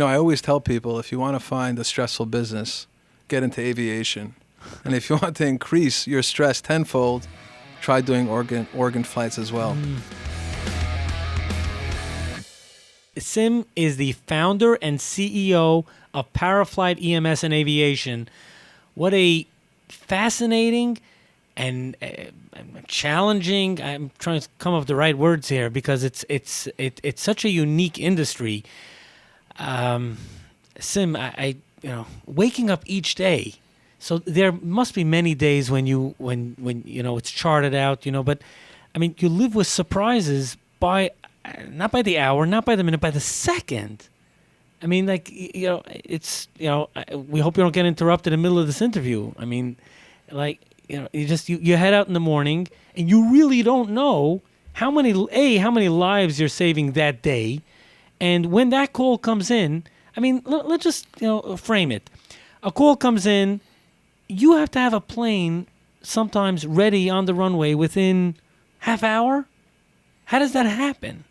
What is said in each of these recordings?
I always tell people, if you want to find a stressful business, get into aviation. And if you want to increase your stress tenfold, try doing organ flights as well. Sim is the founder and CEO of ParaFlight EMS and Aviation. What a fascinating and challenging, I'm trying to come up with the right words here because it's such a unique industry. Sim, I waking up each day. So there must be many days when it's charted out, but I mean, you live with surprises not by the hour, not by the minute, by the second. I mean, we hope you don't get interrupted in the middle of this interview. I mean, you head out in the morning and you really don't know how many lives you're saving that day. And when that call comes in, I mean, let's just, frame it. A call comes in, you have to have a plane sometimes ready on the runway within half hour. How does that happen?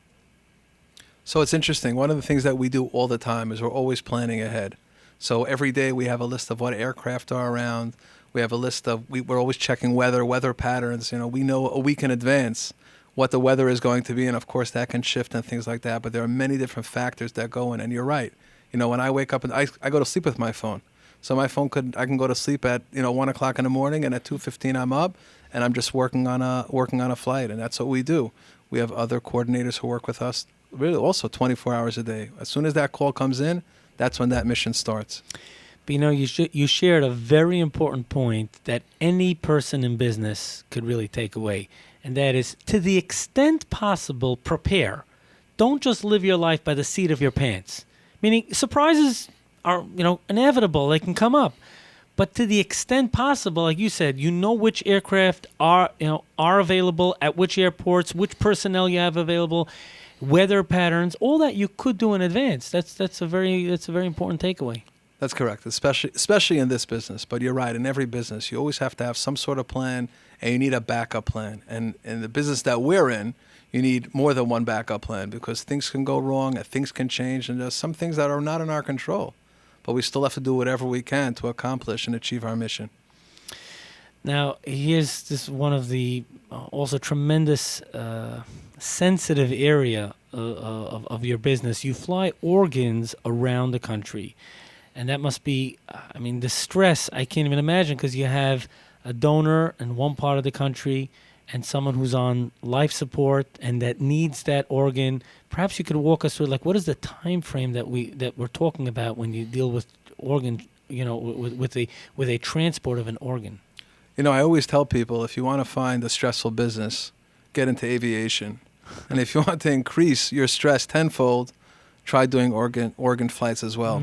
So it's interesting. One of the things that we do all the time is we're always planning ahead. So every day we have a list of what aircraft are around. We have a list of, we're always checking weather patterns. We know a week in advance what the weather is going to be. And of course that can shift and things like that. But there are many different factors that go in. And you're right. When I wake up, and I go to sleep with my phone. So my phone I can go to sleep at 1 o'clock in the morning, and at 2:15 I'm up, and I'm just working on a flight, and that's what we do. We have other coordinators who work with us, really also 24 hours a day. As soon as that call comes in, that's when that mission starts. But you shared a very important point that any person in business could really take away, and that is, to the extent possible, prepare. Don't just live your life by the seat of your pants. Meaning, surprises are, inevitable. They can come up. But to the extent possible, like you said, which aircraft are available at which airports, which personnel you have available, weather patterns, all that you could do in advance. That's a very important takeaway. That's correct, especially in this business. But you're right, in every business, you always have to have some sort of plan, and you need a backup plan. And in the business that we're in, you need more than one backup plan, because things can go wrong and things can change, and there's some things that are not in our control. But we still have to do whatever we can to accomplish and achieve our mission. Now, here's this one of the also tremendous sensitive area of your business. You fly organs around the country. And that must be, the stress, I can't even imagine, because you have a donor in one part of the country and someone who's on life support and that needs that organ. Perhaps you could walk us through, what is the time frame that we're talking about when you deal with organ, with a transport of an organ? I always tell people, if you want to find a stressful business, get into aviation. And if you want to increase your stress tenfold, try doing organ flights as well.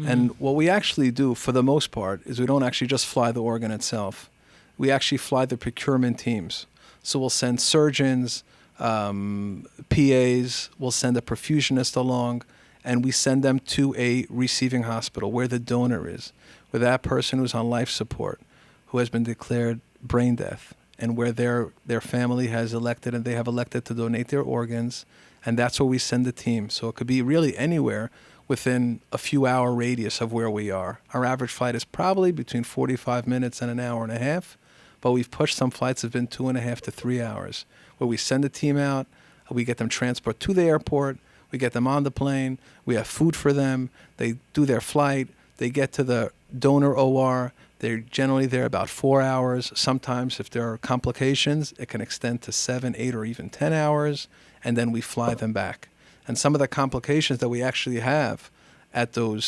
And what we actually do, for the most part, is we don't actually just fly the organ itself. We actually fly the procurement teams. So we'll send surgeons, PAs, we'll send a perfusionist along, and we send them to a receiving hospital where the donor is, where that person who's on life support, who has been declared brain death, and where their family has elected, and they have elected to donate their organs. And that's where we send the team. So it could be really anywhere within a few hour radius of where we are. Our average flight is probably between 45 minutes and an hour and a half, but we've pushed some flights have been 2.5 to 3 hours, where we send the team out, we get them transported to the airport, we get them on the plane, we have food for them, they do their flight, they get to the donor OR, they're generally there about 4 hours. Sometimes if there are complications, it can extend to 7, 8, or even 10 hours. And then we fly them back. And some of the complications that we actually have at the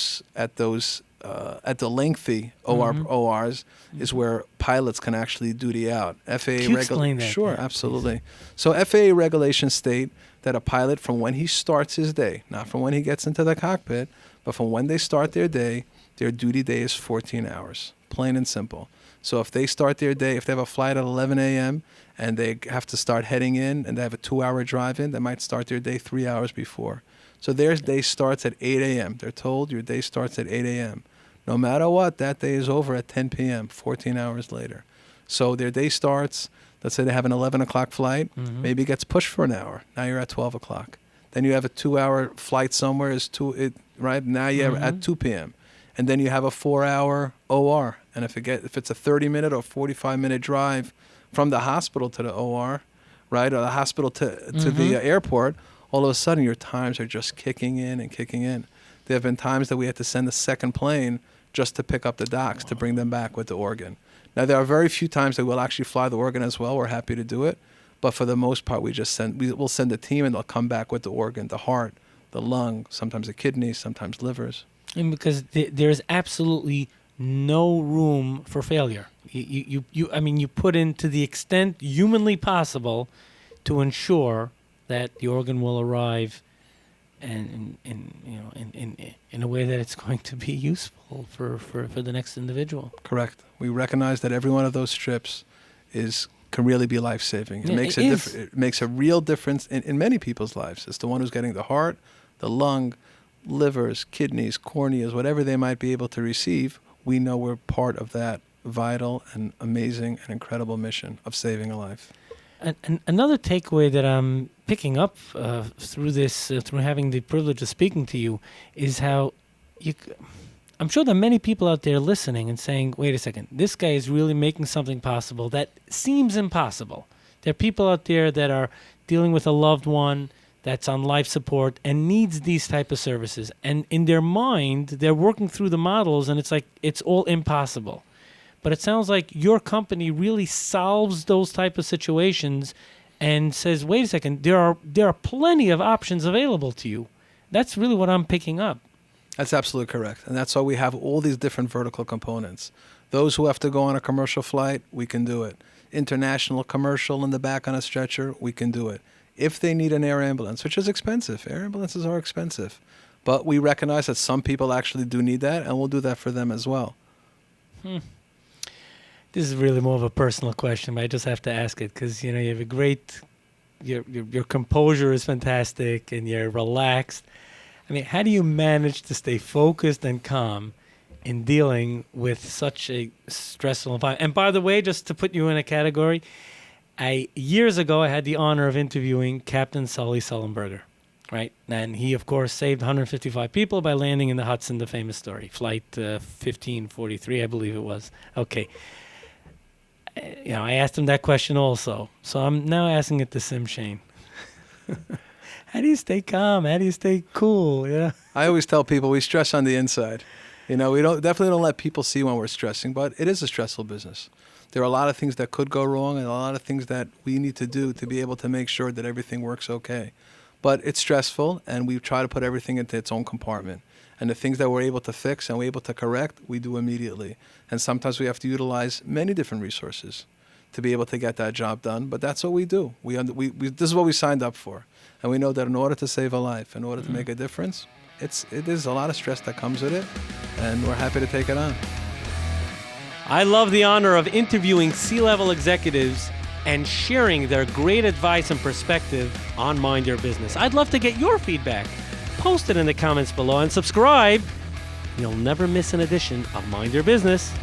lengthy ORs is where pilots can actually duty out. FAA explain that? Sure, absolutely. So FAA regulations state that a pilot, from when he starts his day, not from when he gets into the cockpit, but from when they start their day, their duty day is 14 hours, plain and simple. So if they start their day, if they have a flight at 11 a.m., and they have to start heading in, and they have a 2-hour drive in, they might start their day 3 hours before. So their day starts at 8 a.m. They're told your day starts at 8 a.m. No matter what, that day is over at 10 p.m., 14 hours later. So their day starts, let's say they have an 11 o'clock flight, maybe it gets pushed for an hour. Now you're at 12 o'clock. Then you have a 2-hour flight somewhere, right? Now you're at 2 p.m. And then you have a 4-hour OR. And if it's a 30-minute or 45-minute drive from the hospital to the OR, right, or the hospital to the airport, all of a sudden your times are just kicking in and kicking in. There have been times that we had to send a second plane just to pick up the docs to bring them back with the organ. Now, there are very few times that we'll actually fly the organ as well. We're happy to do it. But for the most part, we'll send a team and they'll come back with the organ, the heart, the lung, sometimes the kidneys, sometimes livers. And because there's absolutely no room for failure. You put in to the extent humanly possible to ensure that the organ will arrive and in a way that it's going to be useful for the next individual. Correct. We recognize that every one of those strips can really be life-saving. It makes a real difference in many people's lives. It's the one who's getting the heart, the lung, livers, kidneys, corneas, whatever they might be able to receive. We know we're part of that vital and amazing and incredible mission of saving a life. And another takeaway that I'm picking up through this, through having the privilege of speaking to you, is how I'm sure there are many people out there listening and saying, wait a second, this guy is really making something possible that seems impossible. There are people out there that are dealing with a loved one that's on life support and needs these type of services. And in their mind, they're working through the models and it's like it's all impossible. But it sounds like your company really solves those type of situations and says, wait a second, there are plenty of options available to you. That's really what I'm picking up. That's absolutely correct. And that's why we have all these different vertical components. Those who have to go on a commercial flight, we can do it. International, commercial, in the back on a stretcher, we can do it. If they need an air ambulance, which is expensive. Air ambulances are expensive. But we recognize that some people actually do need that, and we'll do that for them as well. This is really more of a personal question, but I just have to ask it because, you have a great, your composure is fantastic and you're relaxed. I mean, how do you manage to stay focused and calm in dealing with such a stressful environment? And by the way, just to put you in a category, years ago, I had the honor of interviewing Captain Sully Sullenberger, right? And he, of course, saved 155 people by landing in the Hudson, the famous story. Flight 1543, I believe it was. Okay. I asked him that question also. So I'm now asking it to Shain. How do you stay calm? How do you stay cool? Yeah. I always tell people we stress on the inside. We definitely don't let people see when we're stressing, but it is a stressful business. There are a lot of things that could go wrong and a lot of things that we need to do to be able to make sure that everything works okay. But it's stressful, and we try to put everything into its own compartment. And the things that we're able to fix and we're able to correct, we do immediately. And sometimes we have to utilize many different resources to be able to get that job done. But that's what we do. This is what we signed up for. And we know that in order to save a life, in order to make a difference, it is a lot of stress that comes with it. And we're happy to take it on. I love the honor of interviewing C-level executives and sharing their great advice and perspective on Mind Your Business. I'd love to get your feedback. Post it in the comments below and subscribe. You'll never miss an edition of Mind Your Business.